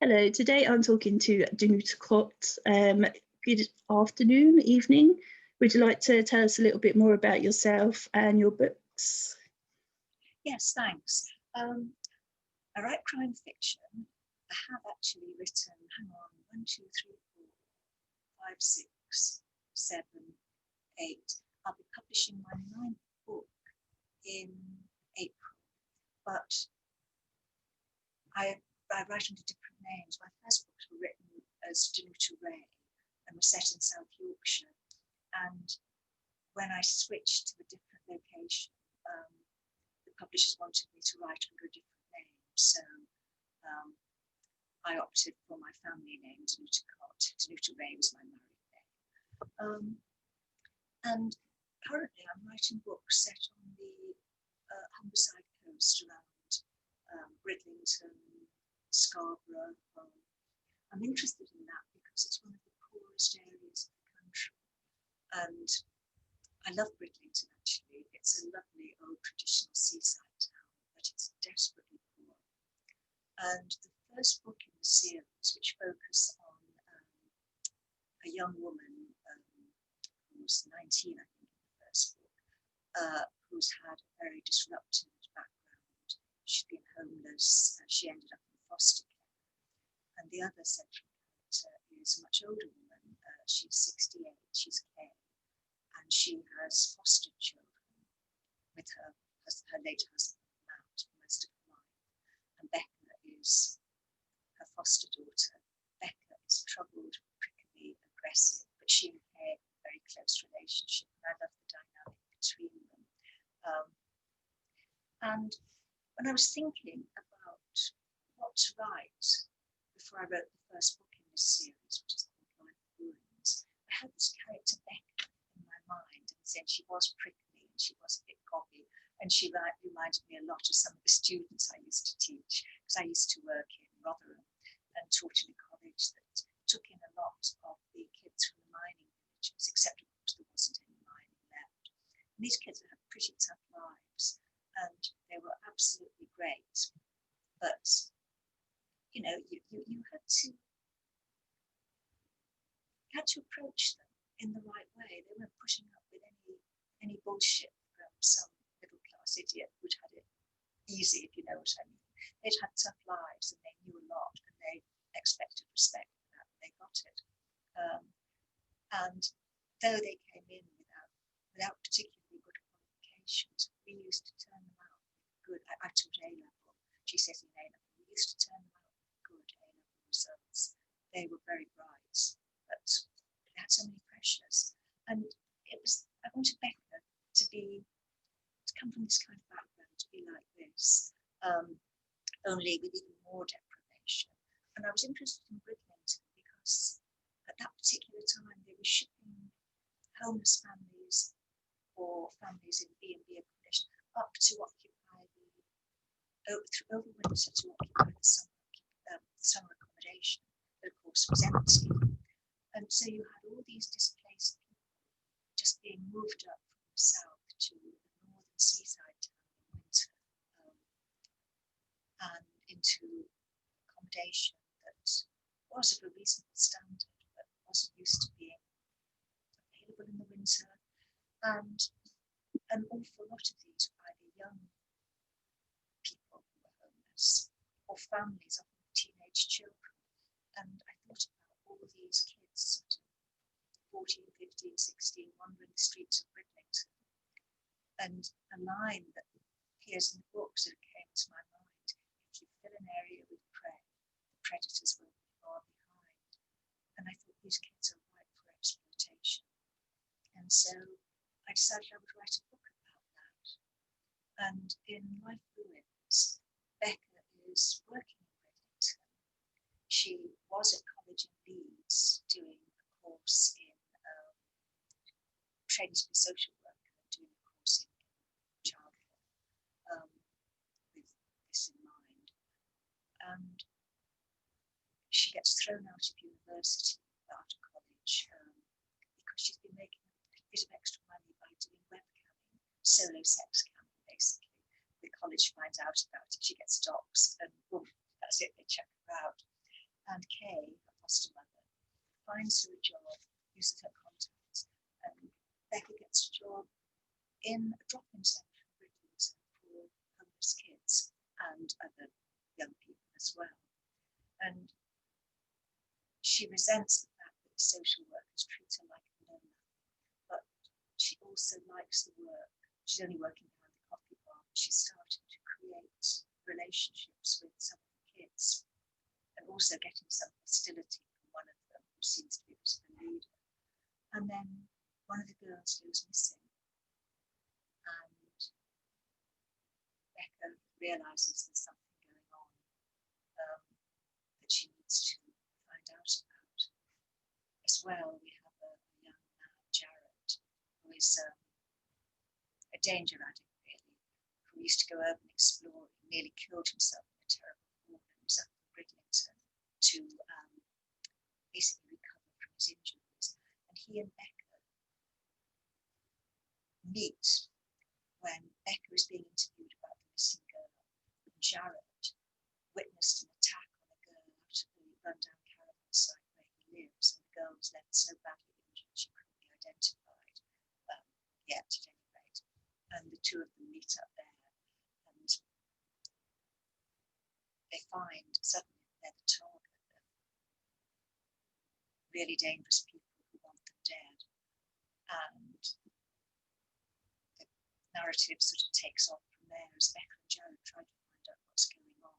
Hello, today I'm talking to Danuta Kot. Good afternoon, evening. Would you like to tell us a little bit more about yourself and your books? Yes, thanks. I write crime fiction. I have actually written, hang on, 1, 2, 3, 4, 5, 6, 7, 8. I'll be publishing my 9th book in April, but I write under different names. My first books were written as Danuta and were set in South Yorkshire. And when I switched to a different location, the publishers wanted me to write under a different name. So I opted for my family name, Danuta Kot. Danuta was my married name. And currently I'm writing books set on the Humberside coast around Bridlington, Scarborough. I'm interested in that because it's one of the poorest areas of the country. And I love Bridlington, actually. It's a lovely old traditional seaside town, but it's desperately poor. And the first book in the series, which focuses on a young woman who was 19, I think, in the first book, who's had a very disrupted background. She's been homeless, and she ended up in foster care. And the other central character is a much older woman. She's 68, she's Kay, and she has fostered children with her late husband, Matt, for most of her life. And Becca is her foster daughter. Becca is troubled, prickly, aggressive, but she and Kay have a very close relationship, and I love the dynamic between them. And when I was thinking about what to write before I wrote the first book in this series, which is called Life of Ruins, I had this character Becca in my mind, and then she was prickly and she was a bit gobby, and she reminded me a lot of some of the students I used to teach, because I used to work in Rotherham and taught in a college that took in a lot of the kids from the mining villages, except of course there wasn't any mining left. And these kids had pretty tough lives, and they were absolutely great, but you know, you had to approach them in the right way. They weren't putting up with any bullshit from some middle class idiot who'd had it easy, if you know what I mean. They'd had tough lives and they knew a lot, and they expected respect for that, and they got it. And though they came in without particularly good qualifications, we used to turn them out with good. I taught A-level, GCSE and A-level. We used to turn them out with good A-level results. They were very bright, but they had so many pressures. And I wanted Becca to come from this kind of background, to be like this, only with even more deprivation. And I was interested in Bridlington because at that particular time they were shipping homeless families or families in B&B accommodation up to occupy over winter to occupy the summer accommodation that of course was empty. And so you had all these displaced people just being moved up from the south to the northern seaside town in winter, and into accommodation that was of a reasonable standard but wasn't used to being available in the winter. And an awful lot of these were either young people who were homeless or families, often teenage children. And I thought about all these kids, sort of 14, 15, 16, wandering the streets of Bridlington. And a line that appears in the books that came to my mind: if you fill an area with prey, the predators will be far behind. And I thought these kids are ripe for exploitation. And so I decided I would write a book about that. And in Life Ruins, Becca is working in Bridlington. She was at college in Leeds doing a course in training to be a social worker, doing a course in childcare with this in mind. And she gets thrown out of university, out of college, because she's been making a bit of extra money by doing webcamming, solo sex camming, basically. The college finds out about it, she gets doxxed, and boom, that's it, they check her out. And Kay, her foster mother, finds her a job, uses her contacts, and Becca gets a job in a drop-in centre in Bridlington for homeless kids and other young people as well. And she resents the fact that the social workers treat her like a no nothing, but she also likes the work. She's only working behind the coffee bar, but she's starting to create relationships with some of the kids, and also getting some hostility from one of them, who seems to be a bit of a leader. And then one of the girls goes missing, and Becca realises there's something going on that she needs to find out about. As well, we have a young man, Jared, who is a danger addict, really, who used to go urban exploring, nearly killed himself in a terrible fall, and was up in Bridlington to basically recover from his injuries. And he and Becca meet when Becca is being interviewed about the missing girl, and Jared witnessed an attack on a girl out of the rundown caravan site where he lives, and the girl was left so badly injured she couldn't be identified yet, at any rate. And the two of them meet up there, and they find suddenly they're the target of really dangerous people who want them dead. And the narrative sort of takes off from there as Becca and Jared try to find out what's going on,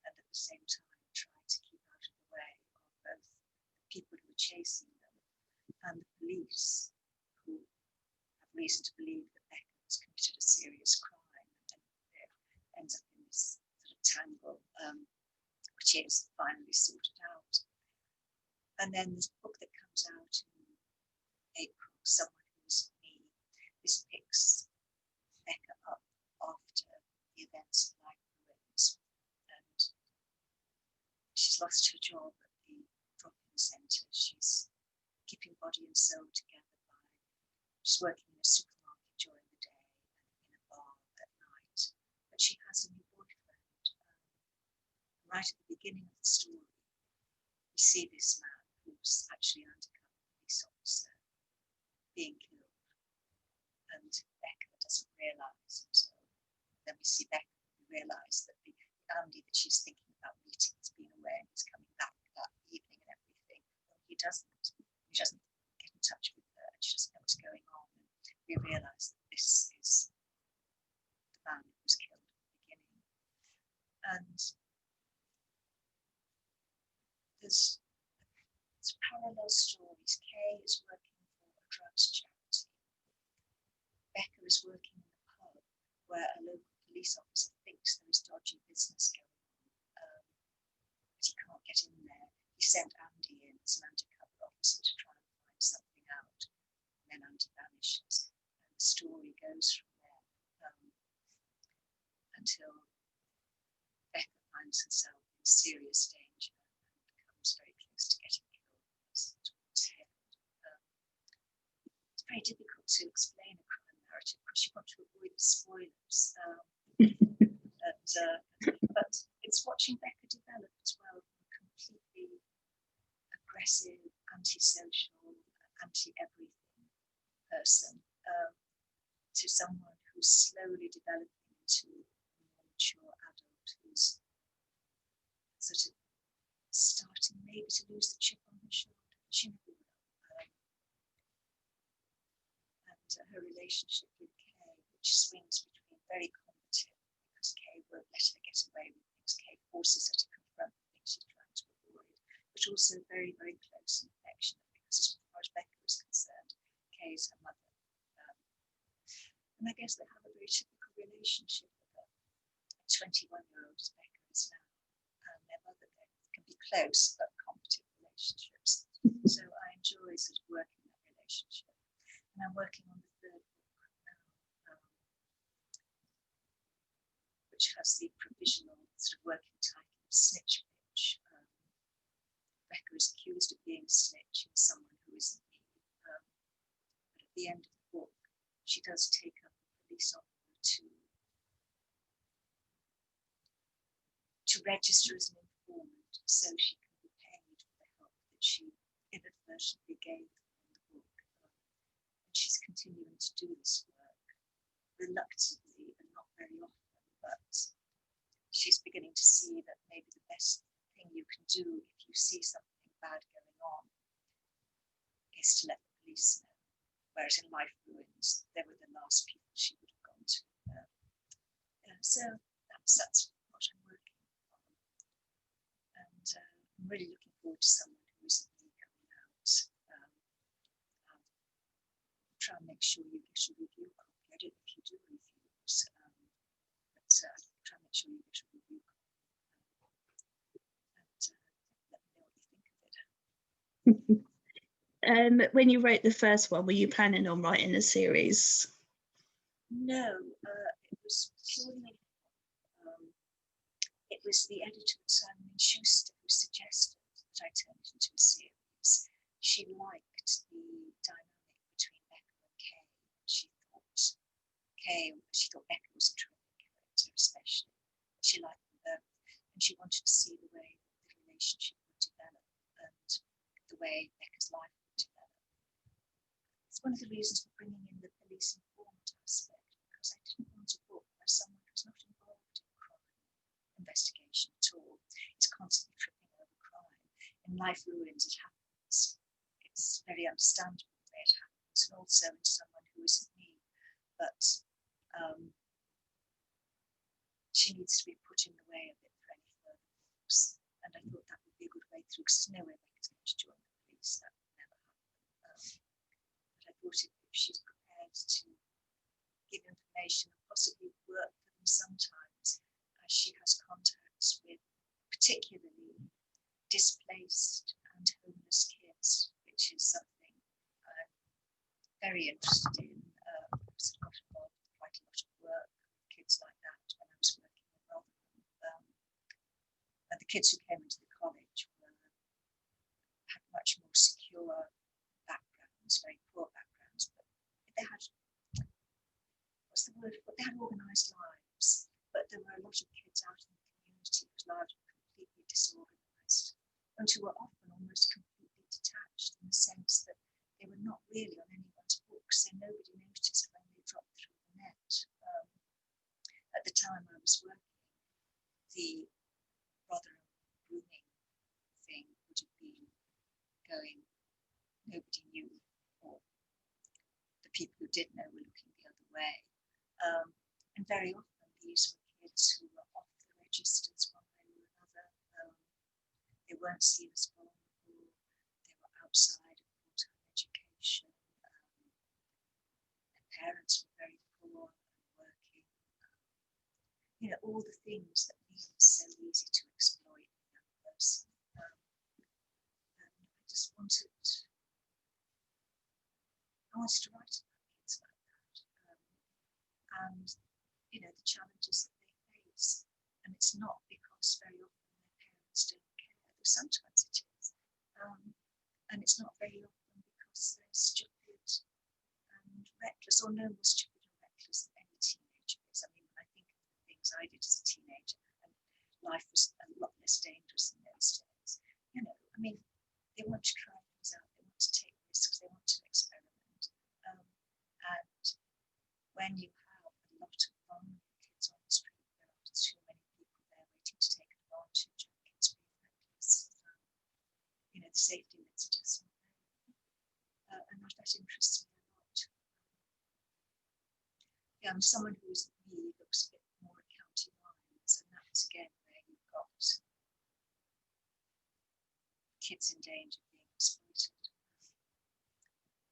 and at the same time try to keep out of the way of both the people who are chasing them and the police, who have reason to believe that Becca has committed a serious crime, and then it ends up in this sort of tangle, which is finally sorted out. And then this book that comes out in April, Someone Who's Me, this picks Becca up after the events of Life Ruins, and she's lost her job at the drop-in centre. She's keeping body and soul together by, she's working in a supermarket during the day and in a bar at night, but she has a new boyfriend. Right at the beginning of the story, we see this man who's actually an undercover police officer being killed, and Becca doesn't realise until then we see Becca realise that the Andy that she's thinking about meeting has been away and he's coming back that evening and everything. Well, he doesn't get in touch with her, and she doesn't know what's going on, and we realise that this is the man who was killed at the beginning. And there's parallel stories. Kay is working for a drugs charity. Becca is working in the pub where a local police officer thinks there is dodgy business going on, but he can't get in there. He sent Andy in as an undercover officer to try and find something out, and then Andy vanishes, and the story goes from there until Becca finds herself in serious danger and comes very close to getting killed towards the end. It's very difficult to explain a crime narrative because you want to avoid the spoilers. But it's watching Becca develop as well from a completely aggressive, antisocial, anti-everything person to someone who's slowly developing into a more mature adult who's sort of starting maybe to lose the chip on her shoulder. She never will. And her relationship with Kay, which swings between very combative, because Kay won't let her get away with things. Kay forces her to confront the things she's trying to avoid, but also very, very close and affectionate, because as far as Becca is concerned, Kay is her mother. And I guess they have a very typical relationship with her. A 21-year-old as Becca is now, and their mother then can be close but combative relationships. So I enjoy sort of working that relationship. And I'm working on the third book now, which has the provisional sort of working title of Snitch Bitch. Becca is accused of being a snitch in someone who isn't me. But at the end of the book, she does take up a police officer to register as an informant so she can be paid for the help that she inadvertently gave in the book. And she's continuing to do this work reluctantly and not very often, but she's beginning to see that maybe the best thing you can do if you see something bad going on is to let the police know. Whereas in Life Ruins, they were the last people she would have gone to. So that's what I'm working on. And I'm really looking forward to someone who isn't me coming out. I'll try and make sure you get a review copy. I don't know if you do reviews, but I'll try and make sure you get a review copy. And let me know what you think of it. When you wrote the first one, were you planning on writing a series? No, it was purely. It was the editor of Simon & Schuster who suggested that I turn it into a series. She liked the dynamic between Becca and Kay. She thought Becca was a terrific character, especially. She liked them both, and she wanted to see the way the relationship would develop and the way Becca's life would develop. It's one of the reasons for bringing in the police informant aspect, because I didn't want a book where someone who's not involved in crime investigation at all is constantly tripping over crime. In Life Ruins, it happens. It's very understandable the way it happens, and also in someone who isn't me. But she needs to be put in the way of it for any further books. And I thought that would be a good way through, because there's no way Becca's going to join the police. That would never happen. But I thought if she's prepared to give information and possibly work for them sometimes, she has contacts with particularly displaced and homeless kids, which is something I'm very interested in. Because I got involved with quite a lot of work with kids like that when I was working in Rotherham. And the kids who came into the college had much more secure backgrounds, very poor backgrounds, but they had, they had organised lives. But there were a lot of kids out in the community whose lives were completely disorganised and who were often almost completely detached in the sense that they were not really on anyone's books, so nobody noticed when they dropped through the net. At the time I was working, the Rotherham grooming thing would have been going, nobody knew, or the people who did know were looking the other way. And very often these were kids who were off the registers one way or another. They weren't seen as vulnerable. They were outside of full-time education. Their parents were very poor and working. All the things that make it so easy to exploit a young person. And I just wanted to write about kids like that. And the challenges that they face. And it's not because very often their parents don't care, though sometimes it is. And it's not very often because they're stupid and reckless, or no more stupid and reckless than any teenager is. I mean, when I think of the things I did as a teenager, and life was a lot less dangerous in those days. They want to try things out, they want to take risks, they want to experiment. And when you have a lot of vulnerable kids on the street, there are too many people there waiting to take advantage of kids being reckless. The safety nets are just not there. And that interests me a lot. I'm someone who isn't me, looks a bit more at county lines, and that's again where you've got kids in danger of being exploited.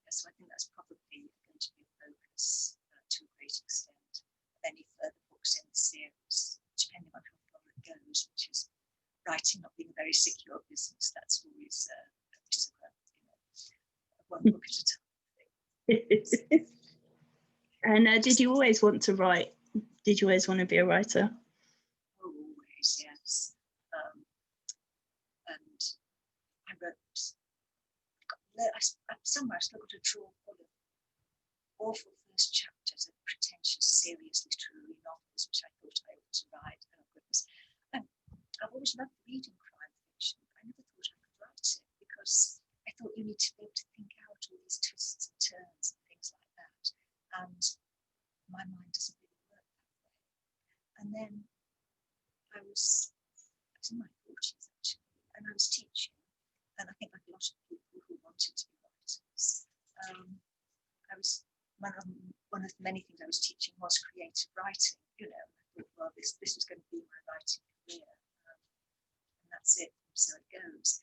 So I think that's probably going to be a focus to a great extent of any further books in the series, depending on how far it goes, which is writing not being a very secure business. That's always a bit of one book at a time. And did you always want to write? Did you always want to be a writer? Oh, always, yes. And I wrote, somewhere I still got a drawer full of awful first chapters of pretentious, seriously true novels, which I thought I ought to write. Oh, goodness. And I've always loved reading crime thought you need to be able to think out all these twists and turns and things like that. And my mind doesn't really work that way. And then I was in my 40s actually, and I was teaching. And I think like a lot of people who wanted to be writers, I was one of the many things I was teaching was creative writing. You know, I thought, well, this is going to be my writing career, and that's it. So it goes.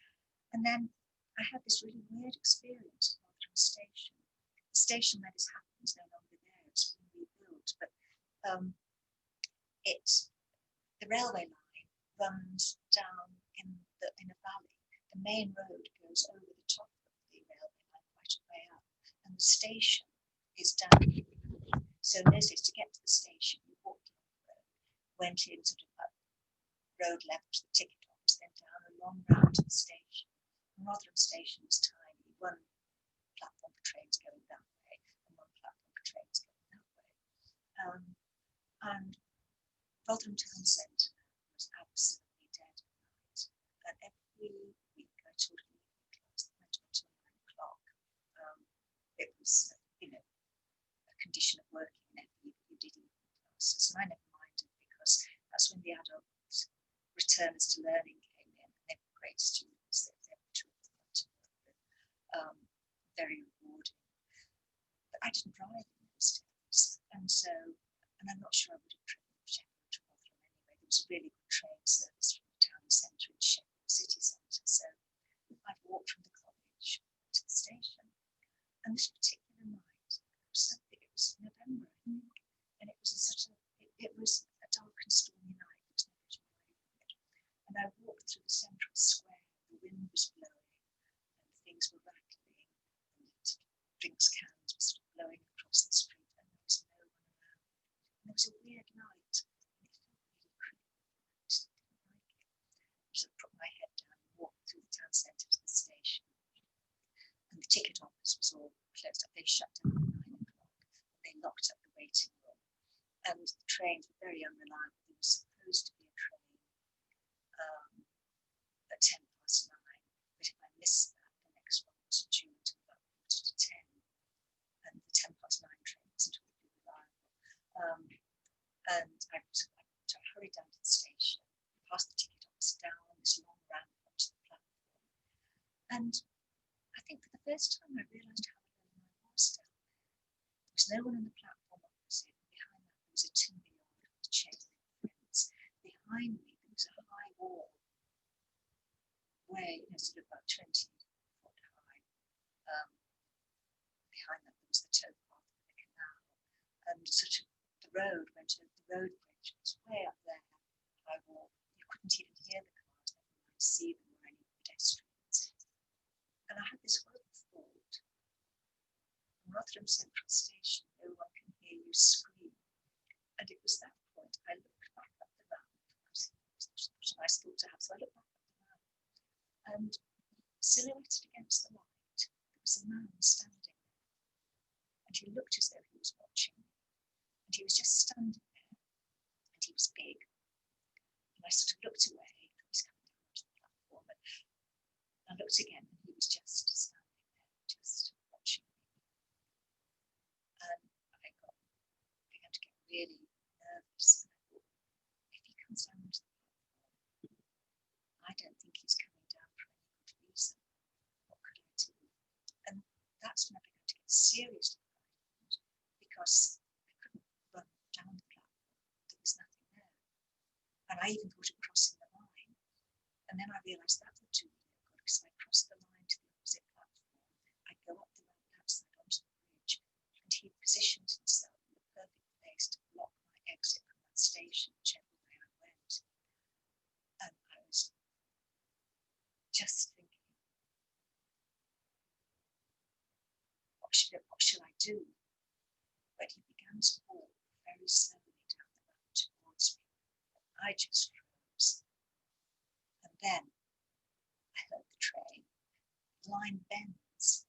And then I had this really weird experience at Rotherham Station. The station where this happened is no longer there; it's been rebuilt. But the railway line runs down in a valley. The main road goes over the top of the railway line quite a way up, and the station is down. So this is to get to the station, you walked along the road, went in sort of up road level to the ticket office, then down a long round to the station. And Rotherham Station is tiny, one platform for trains going that way, and one platform for trains going that way. And Rotherham Town Centre was absolutely dead at night. And every week I taught an evening class that went on till 9 o'clock. It was, a condition of working in every week you did evening classes. And I never minded because that's when the adult returns to learning came in, and they were great students. They were terrific to work with, very rewarding. But I didn't drive in those days, and I'm not sure I would have driven from Sheffield to Rotherham anyway. There was a really good train service from the town centre in Sheffield city centre, so I'd walk from the college to the station. And this particular night, it was November, I think, and it was it was a dark and stormy night. There was no vision. And I walked through the central square. The wind was blowing, and things were rattling, and drinks cans were sort of blowing across the street, and there was no one around. And it was a weird night, and it felt really creepy. I just didn't like it. So I put my head down and walked through the town centre to the station. And the ticket office was all closed up. They shut down at 9 o'clock. They locked up the waiting room. And the trains were very unreliable. There was supposed to be a train at 10 past 9. But if I missed that, the next one was due until about 10. And the 10 past 9 train wasn't really reliable. And I hurried down to the station, past the ticket office, down this long ramp onto the platform. And I think for the first time I realised how alone I was down there. There was no one on the platform opposite. Behind that there was a timber yard with chain link fence. Behind me there was a high wall where, sort of about 20 foot high. Behind that there was the towpath and the canal. And sort of the road went over the road bridge. It was way up there, high wall. You couldn't even hear the cars, never mind see them or any pedestrians. And I had this horrible thought. In Rotherham Central Station, no one can hear you scream. And it was that point I looked back up the ramp. It was a nice thought to have. So I looked back up the ramp, and silhouetted against the light, there was a man standing there. And he looked as though he was watching me. And he was just standing there. And he was big. And I sort of looked away. He was coming down onto the platform. And I looked again, and he was just standing there, just watching me. And I began to get really nervous. And I thought, if he comes down onto the platform, I don't think he's coming down for any good reason. What could I do? And that's when I began to get seriously frightened, because I couldn't run down the platform. There was nothing there. And I even thought of crossing the line. And then I realised that would do me no good, because if I crossed the line to the opposite platform, I'd go up the ramp outside onto the bridge, and he positioned himself in the perfect place to block my exit from that station, whichever way I went. And I was just thinking, what shall I do? But he began to walk very slowly down the ramp towards me. I just froze. And then I heard the train. The line bends.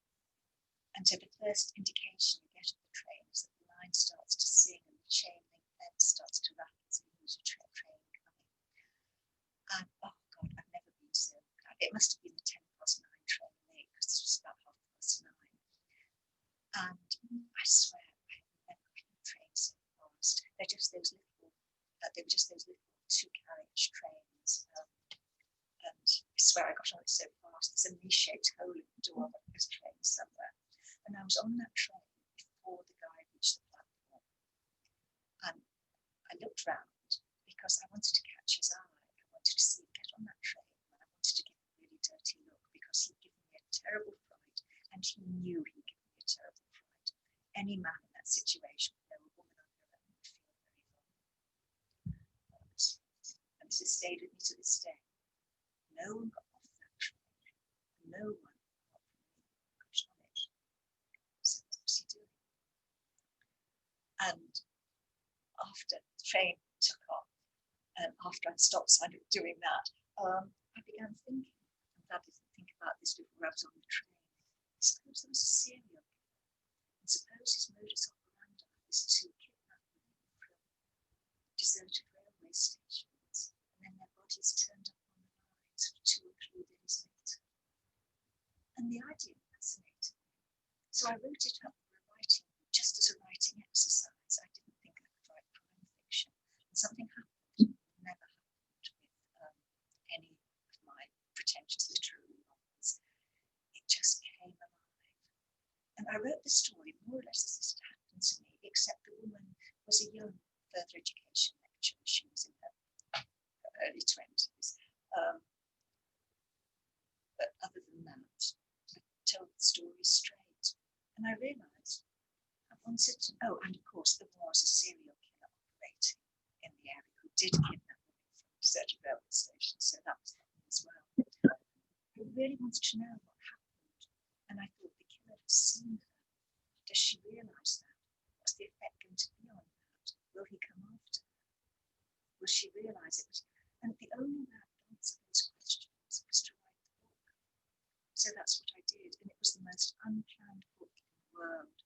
And so the first indication you get of the train is that the line starts to sing and the chain link fence starts to rattle, so you lose a train coming. And oh God, I've never been so glad. It must have been the 10 past 9 train late, because this was swear I got on it so fast. There's a me-shaped hole in the door of this train somewhere. And I was on that train before the guy reached the platform. And I looked round because I wanted to catch his eye. I wanted to see him get on that train. And I wanted to give him a really dirty look because he'd given me a terrible fright. And he knew he'd given me a terrible fright. Any man in that situation would know a woman on her own would feel very vulnerable. And this has stayed with me to this day. No one got off that train. No one apart from me got on it. So what was he doing? And after the train took off, and after I'd stopped doing that, I began thinking, I'm glad I didn't think about this before I was on the train. Suppose there was a serial killer, and suppose his modus operandi is to kidnap women from deserted railway stations, and then their bodies turned up on the line sort of 2 or 3 days later. And the idea fascinated me. So I wrote it up for a writing, just as a writing exercise. I didn't think I could write crime fiction. And something happened, never happened with any of my pretentious literary novels. It just came alive. And I wrote the story more or less as this had happened to me, except the woman was a young further education lecturer. She was in her early 20s. But other than that, I told the story straight. And I realised I wanted to, and of course there was a serial killer operating in the area who did kidnap women from deserted railway stations, so that was happening as well. I really wanted to know what happened, and I thought the killer had seen her. Does she realise that? What's the effect going to be on that? Will he come after her? Will she realise it? And the only way I could answer those questions was to write the book. So that's what I did, and it was the most unplanned book in the world.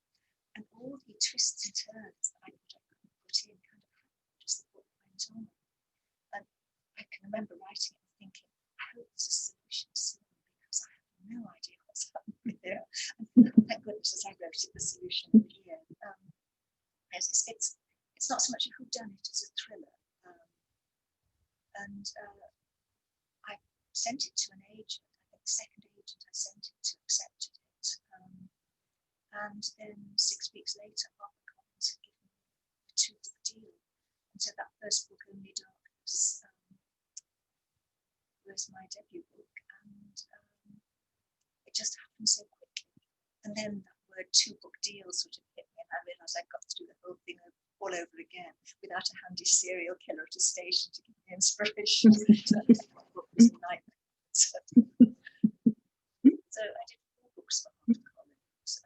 And all the twists and turns that I thought I couldn't put in kind of happened as the book went on. And I can remember writing it and thinking, I hope there's a solution soon because I have no idea what's happening here. And thank goodness as I wrote it, the solution appeared. It's not so much a whodunit as a thriller. I sent it to an agent. I think the second agent I sent it to accepted it. And then 6 weeks later, HarperCollins had given me a 2-book deal. And so that first book, Only Darkness, was my debut book. And it just happened so quickly. And then that word 2-book deal sort of hit me, and I realised I'd got to do the whole thing all over again without a handy serial killer at a station to give me inspiration. So that book was a nightmare. So I did 4 books for HarperCollins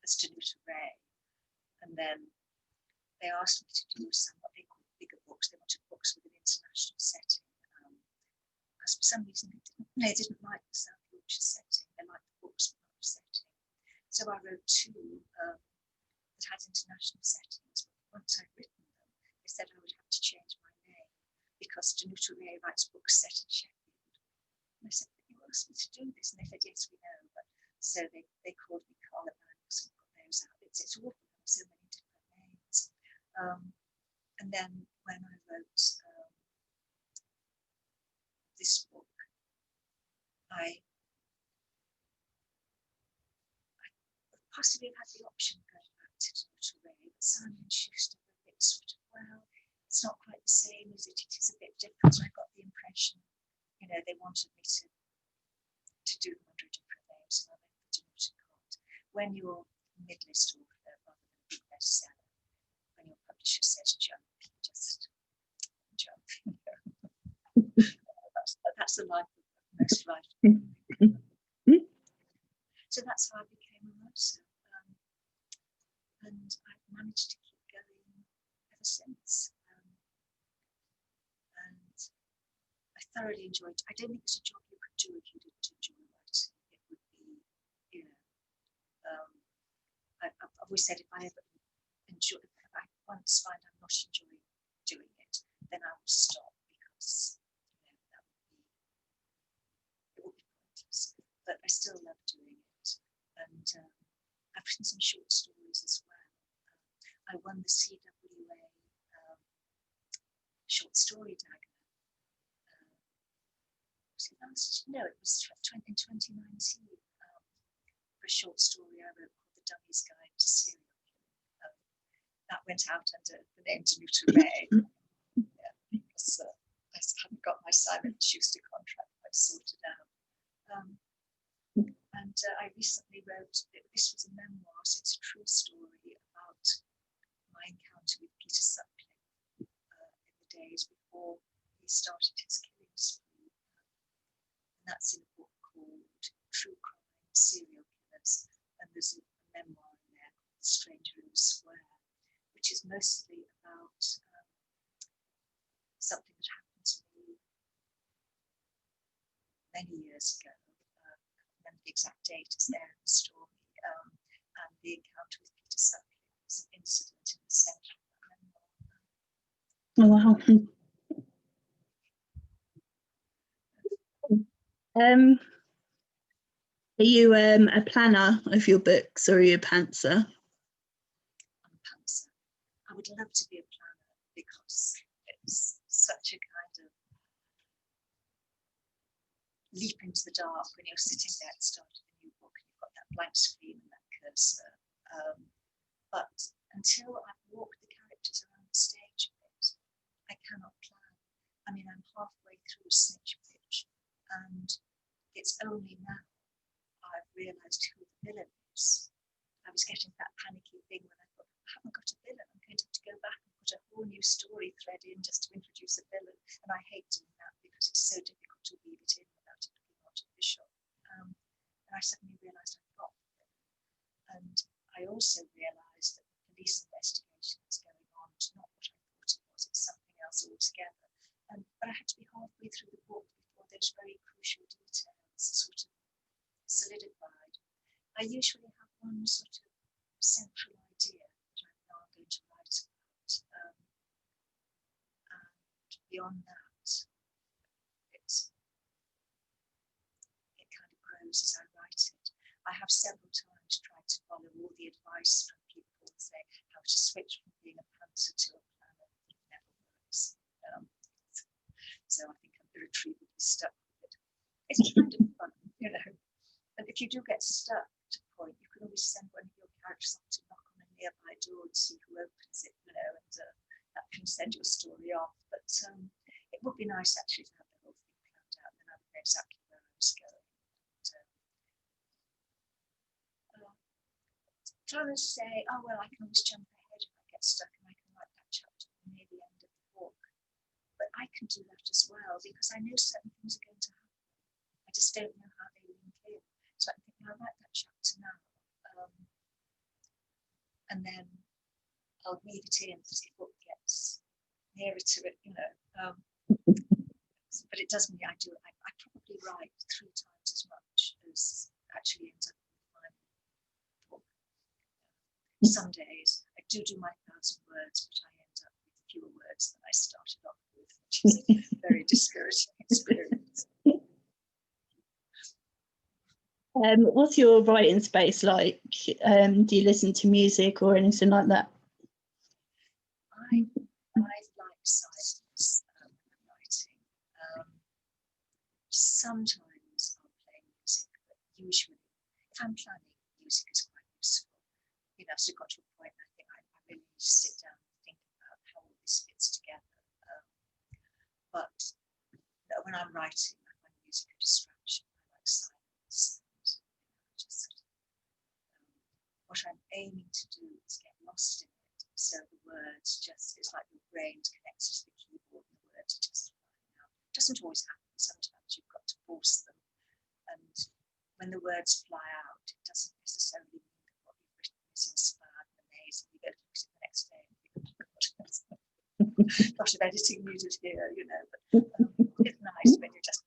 as Danuta Ray, and then they asked me to do some what they called bigger books. They wanted books with an international setting because for some reason they didn't like the South Yorkshire setting. They liked the books with the setting. So I wrote 2 that had international settings. But once I'd written them, they said I would have to change my name because Danuta Ray writes books set in Sheffield. And I said, you asked me to do this? And they said, yes, we know. But so they called me Carla Banks and put those out. It's awful, there were so many different names. And then when I wrote this book, I possibly had the option of going back to Danuta Ray, but Simon and Schuster were a bit sort of, well, it's not quite the same, is it? It is a bit different. So I got the impression, they wanted me to do them under a different name, so I went for Danuta Kot. When you're a mid-list author rather than a big bestseller, when your publisher says jump, you just jump. That's the life of most writers. So that's how I became a writer. And I've managed to keep going ever since. And I thoroughly enjoyed it. I don't think it's a job you could do if you didn't enjoy writing. It would be, I've always said if I ever enjoy, if I once find I'm not enjoying doing it, then I will stop because it would be pointless. But I still love doing it. And I've written some short stories as well. I won the CWA short story dagger No, it was in 2019, for a short story I wrote called The Dummy's Guide to Serial Killing. That went out under the name Danuta Kot. Because I hadn't got my Simon & Schuster contract quite sorted out. And I recently wrote, this was a memoir, so it's a true story about my encounter with Peter Sutcliffe in the days before he started his killing spree. And that's in a book called True Crime, Serial Killers. And there's a memoir in there called The Stranger in the Square, which is mostly about something that happened to me many years ago. I can't remember the exact date, it's there in the story. And the encounter with Peter Sutcliffe is an incident in the centre of that memoir. Oh, wow. Are you a planner of your books, or are you a pantser? I'm a pantser. I would love to be a planner because it's such a kind of leap into the dark when you're sitting there at the start of a new book and you've got that blank screen and that cursor. But until I've walked the characters around the stage a bit, I cannot plan. I mean, I'm halfway through Snitch Pitch, and it's only now I've realised who the villain is. I was getting that panicky thing when I thought, I haven't got a villain. I'm going to have to go back and put a whole new story thread in just to introduce a villain. And I hate doing that because it's so difficult to weave it in without it being artificial. And I suddenly realised I've got the villain. And I also realised that the police investigation was going on. It's not what I thought it was. It's something else altogether. But I had to be halfway through the book before those very crucial details sort of solidified. I usually have one sort of central idea that I'm now going to write about. And beyond that, it kind of grows as I write it. I have several times tried to follow all the advice from people and say how to switch from being a pantser to a planner. It never works. So I think I'm irretrievably stuck with it. It's kind of fun, you know. And if you do get stuck at a point, you can always send one of your characters up to knock on a nearby door and see who opens it, you know, and that can send your story off. But it would be nice actually to have the whole thing planned out, and I would know exactly where I was going. Trying to say, oh well, I can always jump ahead if I get stuck, and I can write that chapter near the end of the book. But I can do that as well because I know certain things are going to happen. I just don't know how they link in. So I'm thinking, I'll write that chapter now. And then I'll weave it in as the book gets nearer to it, you know. But it does mean I probably write 3 times as much as actually ends up in the final book. Some days I do my 1,000 words, but I end up with fewer words than I started off with, which is a very discouraging experience. What's your writing space like? Do you listen to music or anything like that? I like silence when I'm writing. Sometimes I'll play music, but usually, if I'm planning, music is quite useful. You know, so it got to a point I think I really need to sit down and think about how all this fits together. But when I'm writing, I find music a distraction. I like silence. What I'm aiming to do is get lost in it. So the words it's like your brain connects to the keyboard and the words are just flying out. It doesn't always happen. Sometimes you've got to force them. And when the words fly out, it doesn't necessarily mean that what you've written is inspired and amazing. You go to look at it the next day and think, oh God, a lot of editing needed here, you know. But it's nice when you're just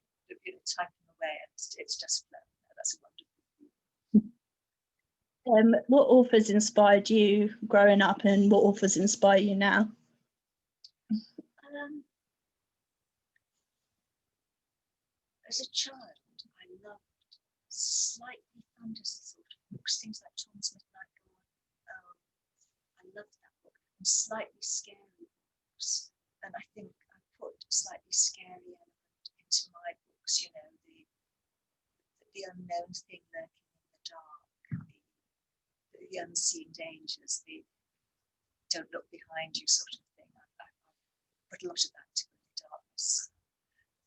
typing away and it's just flowing. That's a wonderful thing. What authors inspired you growing up, and what authors inspire you now? As a child, I loved slightly fantasy sort of books, things like Tom's Midnight Dawn. I loved that book, and slightly scary books. And I think I put a slightly scary element into my books, you know, the unknown thing lurking in the dark, the unseen dangers, the don't look behind you sort of thing. I put a lot of that to the darkness.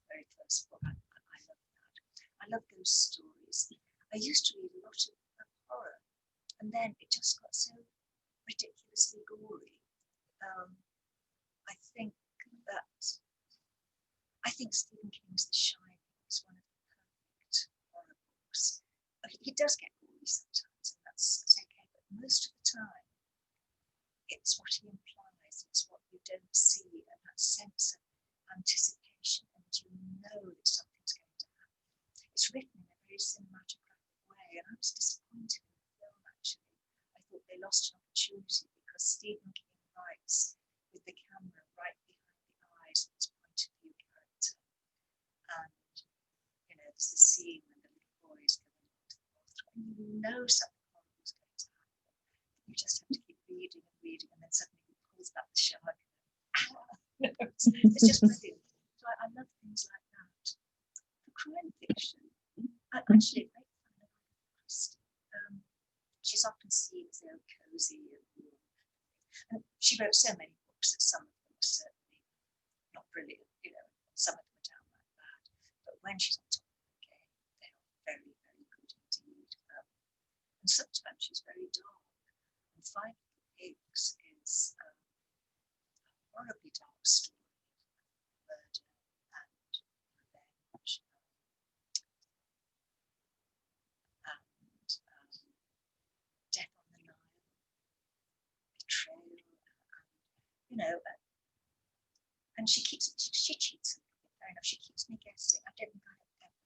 Very first book. I love that. I love those stories. I used to read a lot of horror, and then it just got so ridiculously gory. I think Stephen King's The Shining is one of the perfect horror books. He does get gory sometimes, and that's okay, but most of the time, it's what he implies, it's what you don't see, and that sense of anticipation, and you know that something's going to happen. It's written in a very cinematographic way, and I was disappointed in the film, actually. I thought they lost an opportunity because Stephen King writes with the camera right behind the eyes of his point of view character. And, there's the scene when the little boy is going into the bathroom, and you know something horrible is going to happen. You just have to keep reading and reading, and then suddenly he pulls back the shark. It's just brilliant. So I love things like that. For crime fiction, I actually a great fan of Agatha Christie. She's often seen as cozy and warm. And she wrote so many books that some of them are certainly not brilliant, some of them are downright bad. But when she's on top of the game, they are very, very good indeed. And sometimes she's very dark. And Five Little Pigs is a horribly dark story of murder and revenge and death on the Nile, betrayal, and she cheats a little bit, fair enough. She keeps me guessing. I don't think I have ever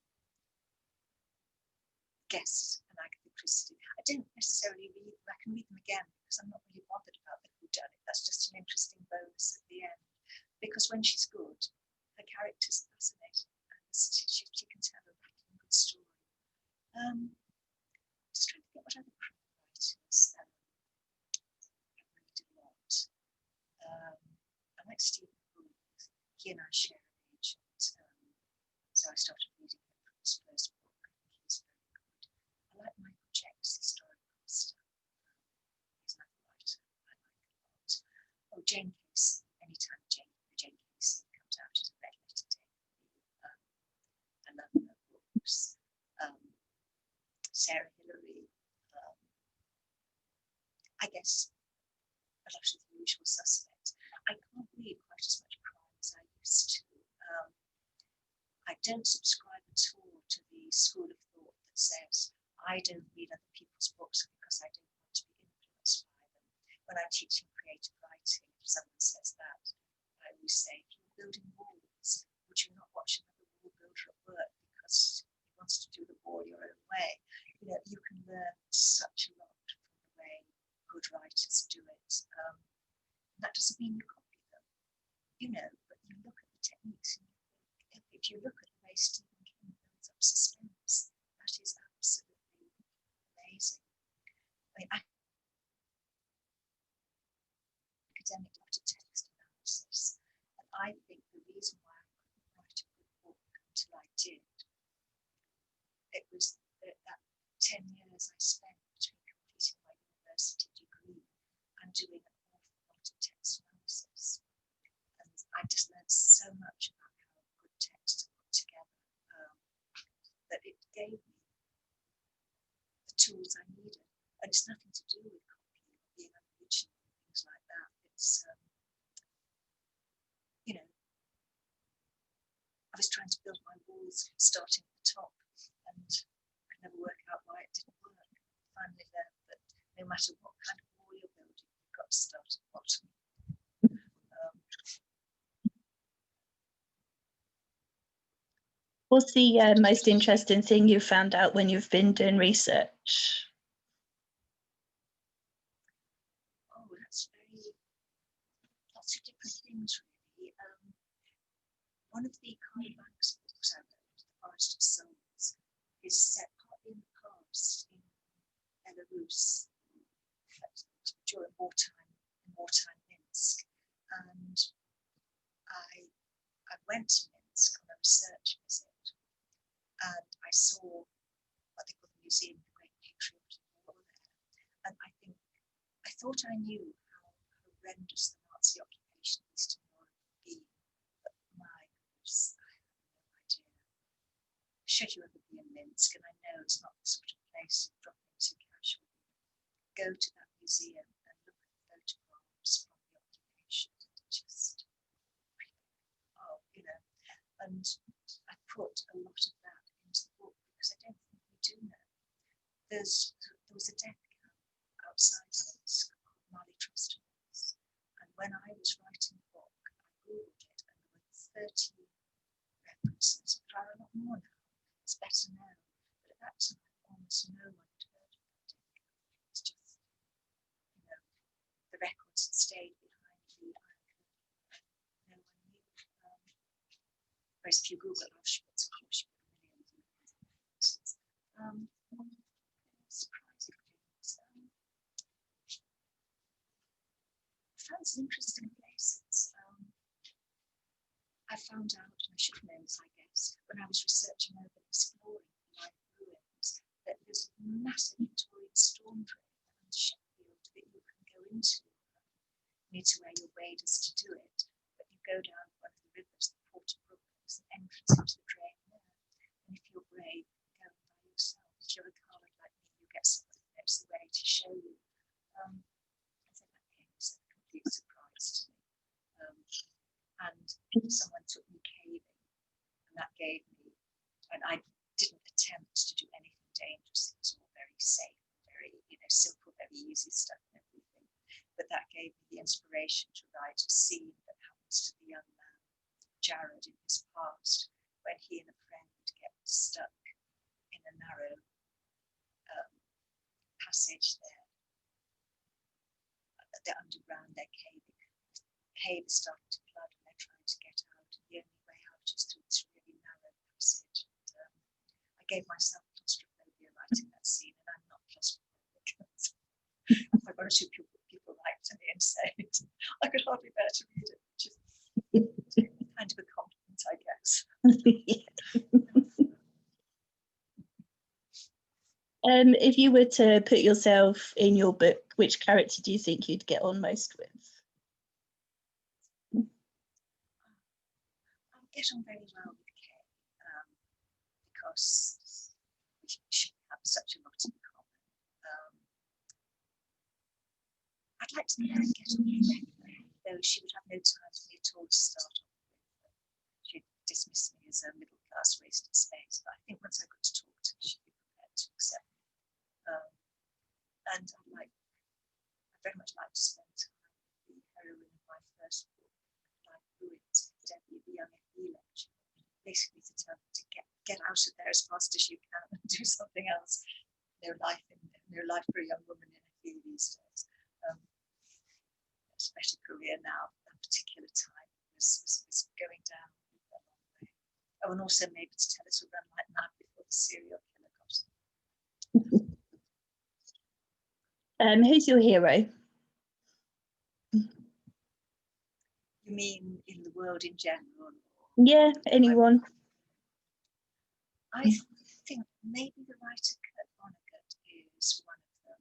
guessed an Agatha Christie. I don't necessarily read them. I can read them again because I'm not really bothered about the whodunit. That's just an interesting bonus at the end. Because when she's good, her character's fascinating. And she can tell a rattling good story. Just trying to think what other crime writers I read a lot. I like Stephen Booth. He and I share an agent. So I started reading him from his first book. I think he's very good. I like Michael Jack's historical stuff. He's another writer I like a lot. Oh, Jane Casey. Anytime Jane Casey comes out as a red letter day, I love her books. Sarah Hillary. I guess a lot of the usual suspects. I can't read quite as much crime as I used to. I don't subscribe at all to the school of thought that says I don't read other people's books because I don't want to be influenced by them. When I'm teaching creative writing, if someone says that, I always say, if you're building walls, would you not watch another wall builder at work because he wants to do the wall your own way? You can learn such a lot from the way good writers do it. That doesn't mean you copy them, but you look at the techniques and you think, if you look at the way Stephen King builds up suspense, that is absolutely amazing. Academic lot of text analysis, and I think the reason why I couldn't write a good book until I did, it was that 10 years I spent between completing my university degree and doing an awful lot of text analysis. And I just learned so much about how good texts are put together that it gave me the tools I needed. And it's nothing to do with copying or being unoriginal and things like that. It's, I was trying to build my walls starting at the top and I could never work out why it didn't work. I finally learned that no matter what kind of wall you're building, you've got to start at the bottom. What's the most interesting thing you've found out when you've been doing research? Oh, that's lots of different things, really. One of the Carl Banks books I wrote, The Forest of Souls, is set partly in the past in Belarus during wartime Minsk. And I went to Minsk on a research visit and I saw thought I knew how horrendous the Nazi occupation of Eastern Europe would be, but my goodness, I have no idea. Should you ever be in Minsk, and I know it's not the sort of place you drop into casually, go to that museum and look at photographs from the occupation. Just, oh, you know, and I put a lot of that into the book because I don't think we do know. There was a death camp outside Minsk called Mali Trust House, and when I was writing the book, I googled it, and there were 13 references. There are a lot more now. It's better now, but at that time, almost no one had heard of that death camp. It was just, you know, the records had stayed behind the Iron Curtain. No one knew. Whereas if you Google Auschwitz, of course, you get millions and millions of references. Surprising things. I found some interesting places. I found out, and I should have known this, I guess, when I was researching over and exploring the life ruins, that there's a massive Victorian storm drain around Sheffield that you can go into. You need to wear your waders to do it, but you go down one of the rivers, the Porter Brook, there's an entrance into the drain there. And if you're brave, go by yourself. If you're a coward like me, you get someone who knows the way to show you. I think that came as a complete surprise to me. And someone took me caving, and that gave me, and I didn't attempt to do anything dangerous. It was all very safe, very, you know, simple, very easy stuff and everything. But that gave me the inspiration to write a scene that happens to the young man, Jared, in his past, when he and a friend get stuck in a narrow passage there. They're underground, they're caving. The cave is starting to flood and they're trying to get out. And the only way out is through this really narrow passage. And, I gave myself claustrophobia writing that scene, and I'm not claustrophobic. I've got to two people write to me and say it. I could hardly bear to read it, which is kind of a compliment, I guess. If you were to put yourself in your book, which character do you think you'd get on most with? I get on very well with Kay, because we have such a lot in common. I'd like to think I'd get on with Rebecca, though she would have no time for me at all to start off with. She'd dismiss me as a middle class waste of space, but I think once I got to talk to her, she'd be prepared to accept me. And I'd very much like to spend time with the heroine of my first book, Life Ruins, Debbie, the young FE lecturer, basically to tell her to get out of there as fast as you can and do something else. No life for a young woman in FE these days. Especially career now, that particular time was going down a long way. Oh, and also maybe to tell us to run like mad before the serial killer got her. Who's your hero? You mean in the world in general? Yeah, anyone. I think maybe the writer Kurt Vonnegut is one of them.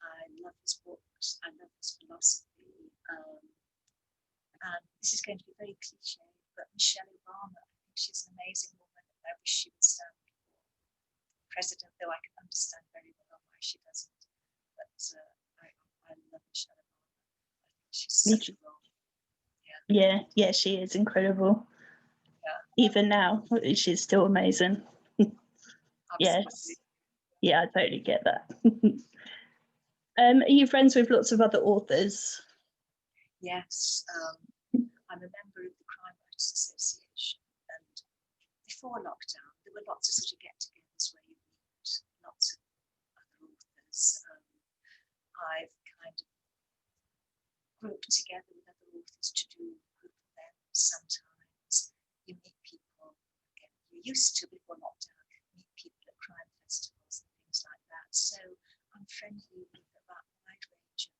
I love his books, I love his philosophy. And this is going to be very cliche, but Michelle Obama, I think she's an amazing woman, and I wish she would stand for president, though I can understand very well why she doesn't. But I love Michelle Obama. I think she's such a role. Yeah, she is incredible. Yeah. Even now, she's still amazing. Yes. Yeah, I totally get that. Are you friends with lots of other authors? Yes. I'm a member of the Crime Writers Association, and before lockdown, there were lots of sort of get-togethers where you meet lots of other authors. I've kind of grouped together with other authors to do group events. Sometimes you meet people, again, you used to before lockdown, meet people at crime festivals and things like that. So I'm friendly with about a wide range of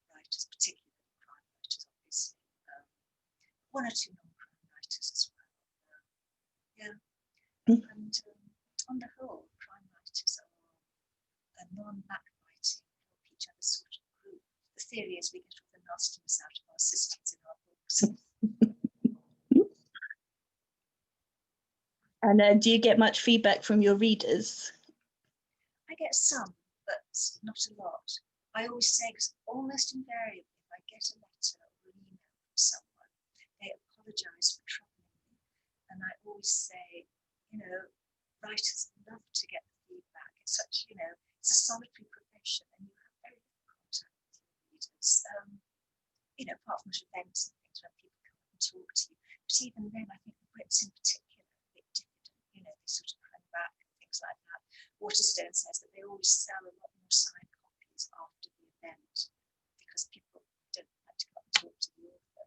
writers, particularly crime writers, obviously. One or two non-crime writers as well. And on the whole, crime writers are non-backbiting, help each other sort of group. theory is we get all the nastiness out of our systems in our books. And do you get much feedback from your readers? I get some, but not a lot. I always say, because almost invariably, if I get a letter or an email from someone, they apologise for troubling me. And I always say, you know, writers love to get the feedback. It's such, you know, it's a solitary profession and you have very little contact with your readers. You know, apart from events and things when people come up and talk to you. But even then, I think the Brits in particular are a bit diffident. You know, they sort of hang back and things like that. Waterstone says that they always sell a lot more signed copies after the event because people don't like to come and talk to the author.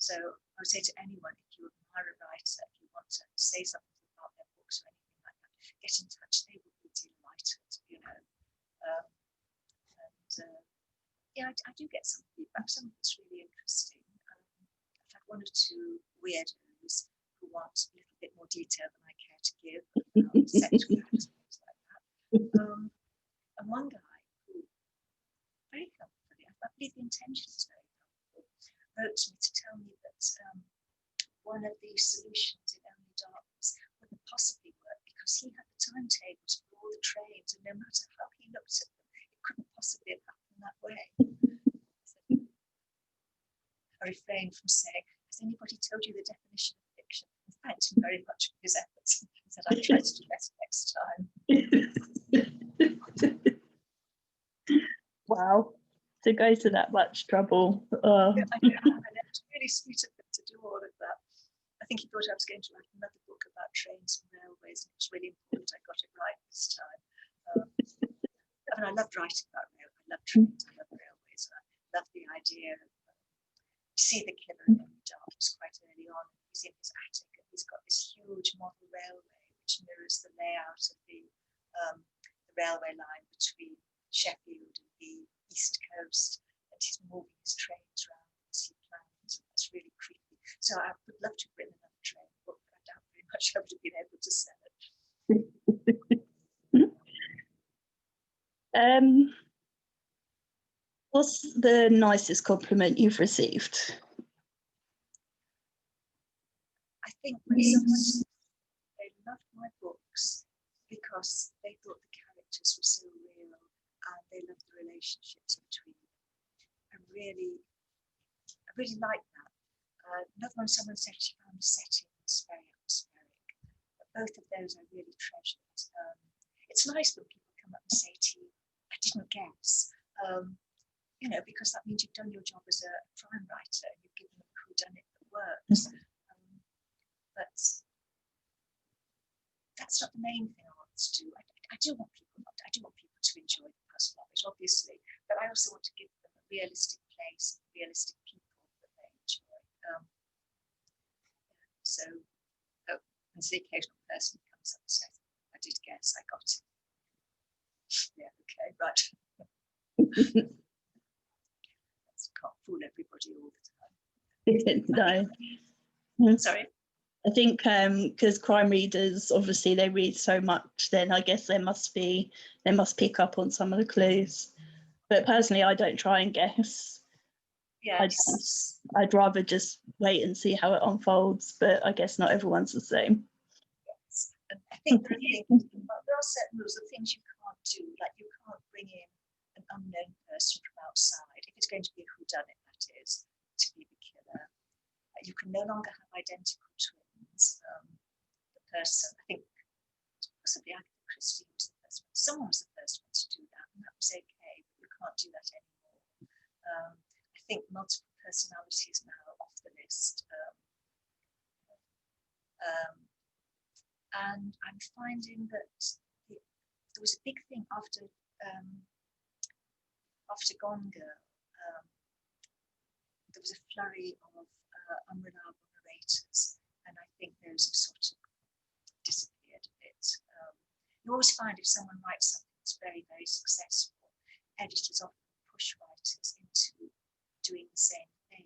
So I would say to anyone, if you admire a writer, if you want to say something about their books or anything like that, get in touch. They will be delighted, you know. Yeah, I do get some feedback. Some of it's really interesting. I've had one or two weirdos who want a little bit more detail than I care to give about sex workers and things like that. And one guy who, very helpfully, I believe the intention is very helpful, wrote to me to tell me that one of the solutions in Only Darkness wouldn't possibly work because he had the timetables for all the trains, and no matter how he looked at them, it couldn't possibly have happened that way. I refrained from saying, has anybody told you the definition of fiction? And thanked him very much for his efforts and said, I'll try to do better next time. Wow, to go to that much trouble. Yeah, I know, and it was really sweet of him to do all of that. I think he thought I was going to write another book about trains and railways, and it was really important I got it right this time. I mean, I loved writing about railways. I love trains, I love railways. I love the idea of you see the killer in Only Darkness quite early on. He's in his attic and he's got this huge model railway which mirrors the layout of the railway line between Sheffield and the East Coast, and he's moving his trains around as he plans. That's really creepy. So I would love to have written another train book, but I doubt very much I would have been able to sell it. What's the nicest compliment you've received? I think when someone said they loved my books because they thought the characters were so real and they loved the relationships between them. I really like that. Another one, someone said she found the settings very atmospheric. But both of those I really treasured. It's nice when people come up and say to you, I didn't guess. You know, because that means you've done your job as a crime writer and you've given them a whodunit that works. But that's not the main thing I want to do. I do want people to enjoy the personal knowledge, obviously, but I also want to give them a realistic place, realistic people that they enjoy. And the occasional person comes up and says, I did guess, I got it. Yeah, okay, right. Can't fool everybody all the time. No. Sorry. I think because crime readers, obviously they read so much, then I guess they must pick up on some of the clues. But personally, I don't try and guess. Yes. I'd rather just wait and see how it unfolds. But I guess not everyone's the same. Yes, and I think there are certain rules of things you can't do, like you can't bring in an unknown person from outside if it's going to be a whodunit, that is, to be the killer. You can no longer have identical twins. The person, I think, possibly Agatha Christie was the first one. Someone was the first one to do that, and that was okay, but you can't do that anymore. I think multiple personality is now off the list. And I'm finding that there was a big thing after Gone Girl. There was a flurry of unreliable narrators, and I think those have sort of disappeared a bit. You always find if someone writes something that's very, very successful, editors often push writers into doing the same thing.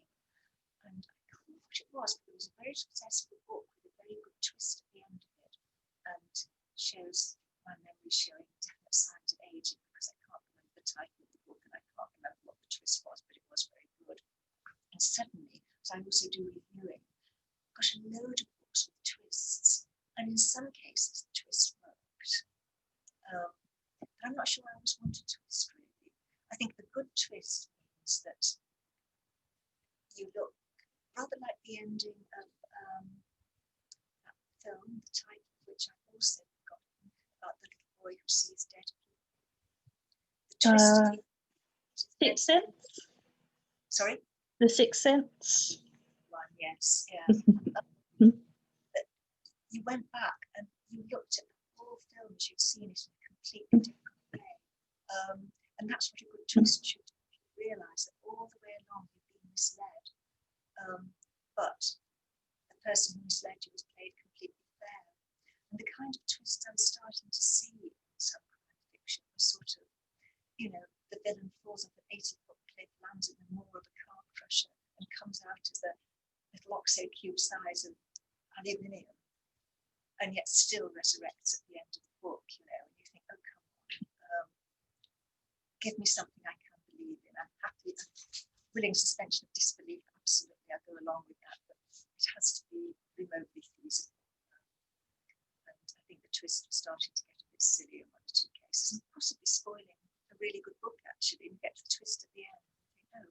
And I can't remember what it was, but it was a very successful book with a very good twist at the end of it, and shows my memory showing definite signs of aging because I can't remember the title of the book, and I can't remember what the twist was, but it was very good. And suddenly, as I also do reviewing, I've got a load of books with twists, and in some cases the twist worked. But I'm not sure I always want a twist, really. I think the good twist means that you look rather like the ending of that film, the title of which I've also forgotten, about the little boy who sees dead people. The twist of the Sixth Sense? Sorry? The Sixth Sense? One, yes, yeah. You went back and you looked at the whole film as you'd seen it in a completely different way. And that's what a good twist should do. You realise that all the way along you've been misled. But the person who misled you was played completely fair. And the kind of twist I was starting to see in some crime fiction was sort of, the villain falls off an 80-foot cliff, lands in the maw of a car crusher, and comes out as a little oxo cube size of aluminium, and yet still resurrects at the end of the book, and you think, oh, come on, give me something I can believe in. I'm happy, willing suspension of disbelief, absolutely, I go along with that, but it has to be remotely feasible. And I think the twist was starting to get a bit silly in one or two cases, and possibly spoiling a really good book, actually, and get the twist at the end. And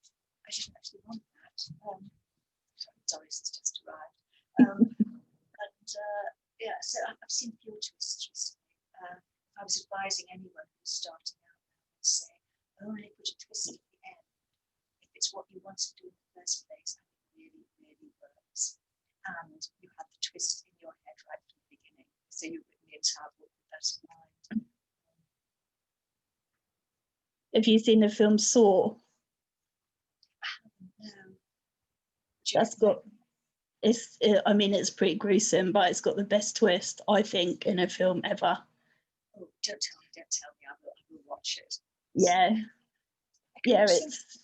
think, oh, I didn't actually want that. Sorry, Doris has just arrived. So I've seen few twists recently. If I was advising anyone who's starting out now, I'd say only put a twist at the end if it's what you want to do in the first place and it really, really works. And you had the twist in your head right from the beginning, so you've written the entire book with that in mind. Have you seen the film Saw? No. That's got. It's pretty gruesome, but it's got the best twist, I think, in a film ever. Oh, don't tell me, I will watch it. Yeah. Yeah, it's...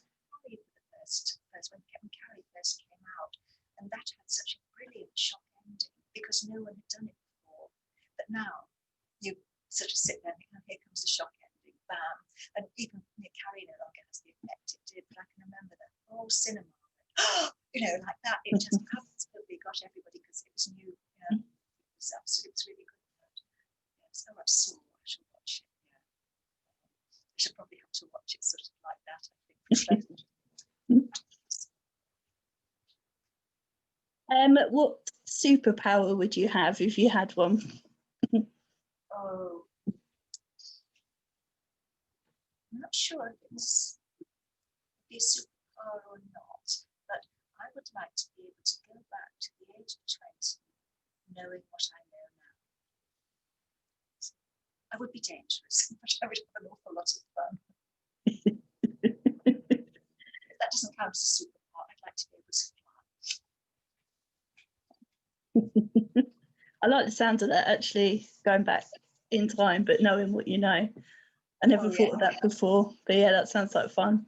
The first when Carrie first came out, and that had such a brilliant shock ending, because no one had done it before. But now, you sort of sit there and think, oh, here comes the shock ending, bam. And even Carrie no longer has the effect it did, but I can remember the whole cinema, like that, it just absolutely got everybody, because it was new. It was really good. Yes, I saw. I shall watch it. Yeah, I should probably have to watch it sort of like that, I think. What superpower would you have if you had one? Oh, I'm not sure if it's a superpower or not, but I would like to be able to go back to the age of 20, knowing what I know now. I would be dangerous, but I would have an awful lot of fun. If that doesn't count as a superpower, I'd like to be able to fly. I like the sound of that, actually, going back in time, but knowing what you know. I never thought of that before, but yeah, that sounds like fun.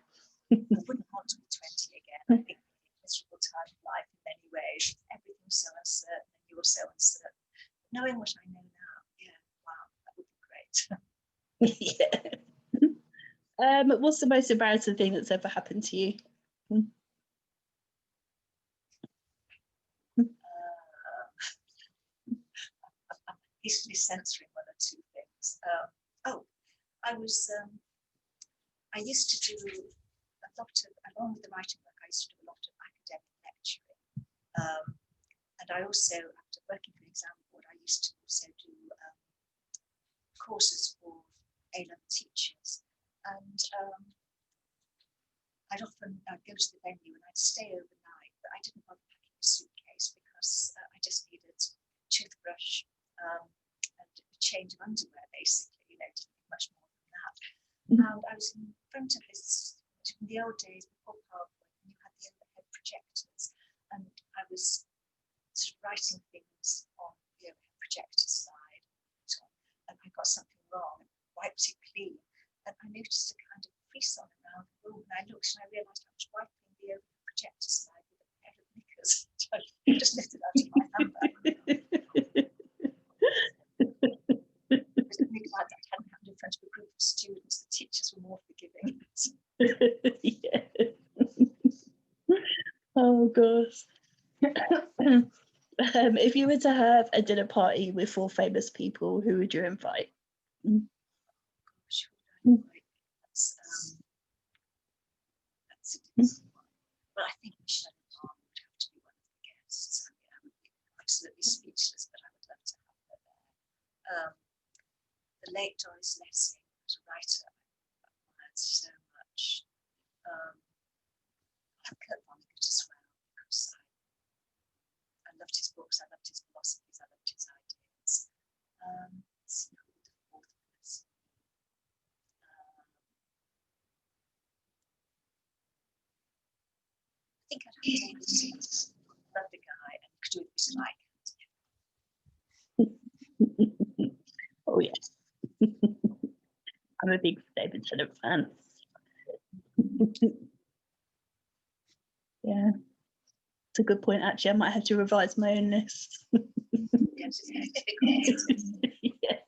I wouldn't want to be 20 again. I think it's a miserable time of life in many ways. Everything's so uncertain, and you're so uncertain. Knowing what I know now, wow, that would be great. Yeah. What's the most embarrassing thing that's ever happened to you? I'm hastily censoring one or two things. I used to do a lot of, along with the writing work, I used to do a lot of academic lecturing. And I also, after working for the exam board, I used to also do courses for A-level teachers. And I'd often go to the venue and I'd stay overnight, but I didn't bother packing a suitcase because I just needed a toothbrush and a change of underwear, basically, didn't need much more than that. And I was in front of this, in the old days before PowerPoint, when you had the overhead projectors, and I was sort of writing things on the overhead projector slide, and I got something wrong and wiped it clean, and I noticed a kind of frisson around the room, and I looked and I realised I was wiping the overhead projector slide with a pair of knickers. I just lifted out of my handbag. It was really glad that hadn't happened in front of a group of students. The teachers were more course. If you were to have a dinner party with 4 famous people, who would you invite? Gosh, who would I invite? That's a difficult one. Well, I think Michelle Obama would have to be one of the guests. I mean, I would be absolutely speechless, but I would love to have her there. The late Doris Lessing was a writer I admired so much. Kurt Vonnegut as well, because I loved his books, I loved his philosophies, I loved his ideas. Let's see who the fourth person. I think I'd have David Tennant. Love the guy, and could do it with like. Oh yes. I'm a big David Tennant fan. Yeah, it's a good point. Actually, I might have to revise my own list. Yes, it's difficult. Yeah.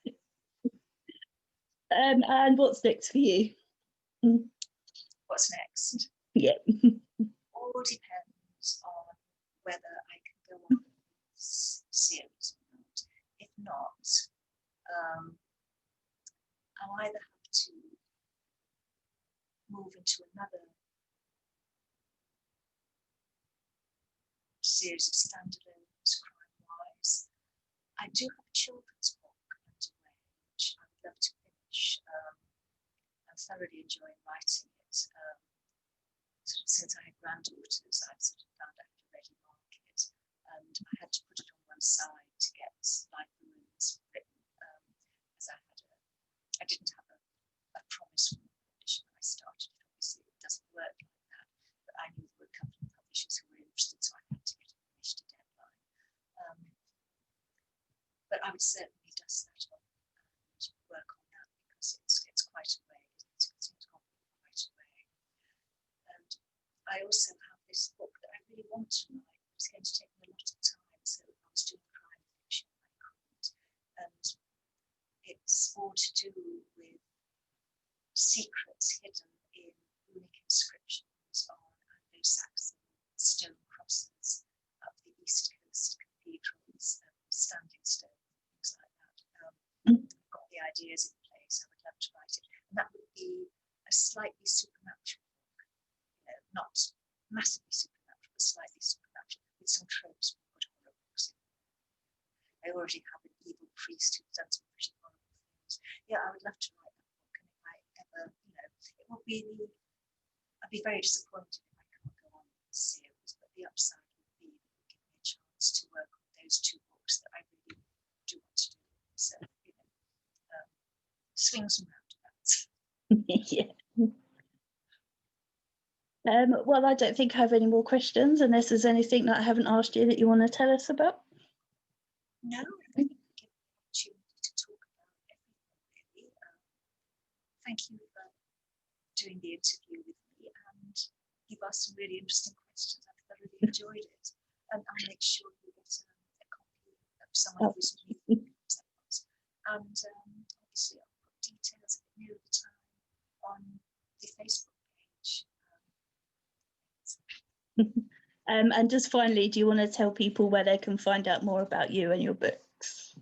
And what's next for you? What's next? Yeah. All depends on whether I can go on this series or not. If not, I'll either have to move into another series of standalones, crime-wise. I do have a children's book underway, which I would love to finish. I'm thoroughly enjoying writing it. Sort of since I had granddaughters, I've sort of found I had a ready market, and I had to put it on one side to get Life Ruins written, as I didn't have a promise from the publisher when I started. Obviously, it doesn't work like that, but I knew there were a couple of publishers who were interested, so I had to get it finished to deadline. But I would certainly dust that off and work on that, because it's quite a way. It's got quite a way. And I also have this book that I really want to write. It's going to take me a lot of time, so I was doing crime fiction I couldn't. And it's all to do with secrets hidden in runic inscriptions on Anglo-Saxon stone crosses up the East Coast cathedrals, standing stone, things like that. I've got the ideas in place. I would love to write it, and that would be a slightly supernatural book. Not massively supernatural, but slightly supernatural, with some tropes from good horror books. I already have an evil priest who's done some pretty horrible things. Yeah, I would love to write that book, and if I ever, it would be, I'd be very disappointed if I can't go on with this series, but the upside would be that it would give me a chance to work on those 2 books that I really do want to do. So, swings and roundabouts. Yeah. Well, I don't think I have any more questions, unless there's anything that I haven't asked you that you want to tell us about. No, I think we give the opportunity to talk about everything, really. Thank you for doing the interview with me, and you've asked some really interesting questions. I've thoroughly enjoyed it, and I'll make sure you get a copy of someone who's new. And obviously, I'll put details a bit nearer the time on the Facebook page. And just finally, do you want to tell people where they can find out more about you and your books?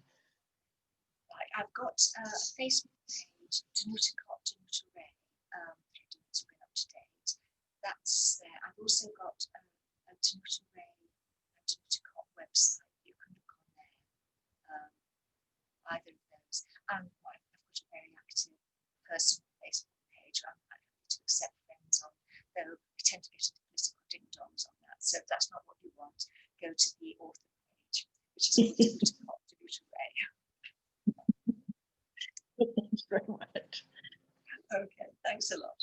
Right, I've got a Facebook page, Danuta Kot, Danuta Ray, Danuta Ray Up to Date. That's there. I've also got a Danuta Ray and Danuta Kot website. You can look on there, either of those. And I've got a very active personal Facebook page. I'm quite happy to accept friends on, though we tend to get into political ding-dongs on that. So if that's not what you want, go to the author page, which is called Danuta Kot, Danuta Ray. Thanks very much. Okay, thanks a lot.